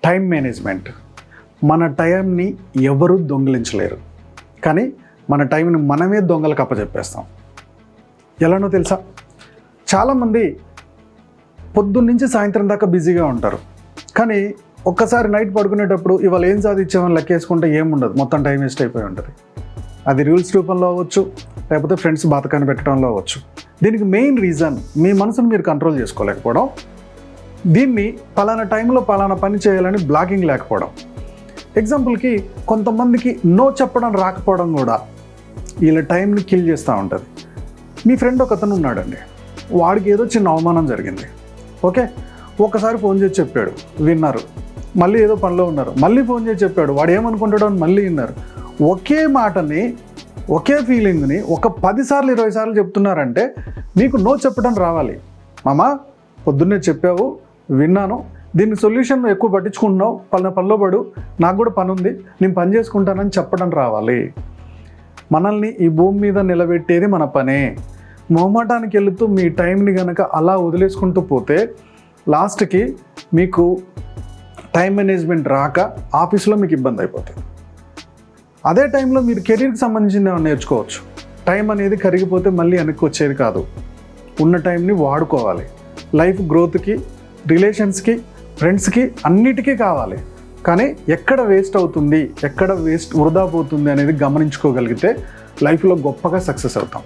Time management. మన టైంని ఎవరు దొంగిలించలేరు, కానీ మన టైంని మనమే దొంగలకు అప్పచెప్పేస్తాం. ఎలానో తెలుసా? చాలామంది పొద్దున్నుంచి సాయంత్రం దాకా బిజీగా ఉంటారు, కానీ ఒక్కసారి నైట్ పడుకునేటప్పుడు ఇవాళ ఏం సాధించామని లెక్కేసుకుంటే ఏముండదు, మొత్తం టైం వేస్ట్ అయిపోయి ఉంటుంది. అది రూల్స్ రూపంలో అవ్వచ్చు, లేకపోతే ఫ్రెండ్స్ బాతకాన్ని పెట్టడంలో అవ్వచ్చు. దీనికి మెయిన్ రీజన్ మీ మనసును మీరు కంట్రోల్ చేసుకోలేకపోవడం, దీన్ని పలానా టైంలో పలానా పని చేయాలని బ్లాకింగ్ లేకపోవడం. ఎగ్జాంపుల్కి కొంతమందికి నో చెప్పడం రాకపోవడం కూడా వీళ్ళ టైంని కిల్ చేస్తూ ఉంటుంది. మీ ఫ్రెండ్ ఒకతను ఉన్నాడండి, వాడికి ఏదో చిన్న అవమానం జరిగింది. ఓకే, ఒకసారి ఫోన్ చేసి చెప్పాడు, విన్నారు. మళ్ళీ ఏదో పనిలో ఉన్నారు, మళ్ళీ ఫోన్ చేసి చెప్పాడు, వాడు ఏమనుకుంటాడో అని మళ్ళీ విన్నారు. ఒకే మాటని, ఒకే ఫీలింగ్ని ఒక 10 సార్లు 20 సార్లు చెప్తున్నారంటే మీకు నో చెప్పడం రావాలి. మామా పొద్దున్నే చెప్పావు, విన్నాను, దీన్ని సొల్యూషన్ ఎక్కువ పట్టించుకుంటున్నావు, పనిలో పడు, నాకు కూడా పని ఉంది, నేను పని చేసుకుంటానని చెప్పడం రావాలి. మనల్ని ఈ భూమి మీద నిలబెట్టేది మన పనే. మొహమాటానికి వెళుతూ మీ టైంని కనుక అలా వదిలేసుకుంటూ పోతే లాస్ట్కి మీకు టైం మేనేజ్మెంట్ రాక ఆఫీస్లో మీకు ఇబ్బంది అయిపోతుంది. అదే టైంలో మీరు కెరీర్కి సంబంధించింది ఏమైనా నేర్చుకోవచ్చు. టైం అనేది కరిగిపోతే మళ్ళీ వెనక్కి వచ్చేది కాదు. ఉన్న టైంని వాడుకోవాలి. లైఫ్ గ్రోత్కి, రిలేషన్స్కి, ఫ్రెండ్స్కి అన్నిటికీ కావాలి. కానీ ఎక్కడ వేస్ట్ అవుతుంది, ఎక్కడ వృధా పోతుంది అనేది గమనించుకోగలిగితే లైఫ్లో గొప్పగా సక్సెస్ అవుతాం.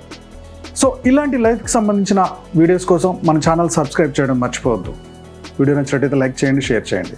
సో ఇలాంటి లైఫ్కి సంబంధించిన వీడియోస్ కోసం మన ఛానల్ సబ్స్క్రైబ్ చేయడం మర్చిపోవద్దు. వీడియో నచ్చినట్లయితే లైక్ చేయండి, షేర్ చేయండి.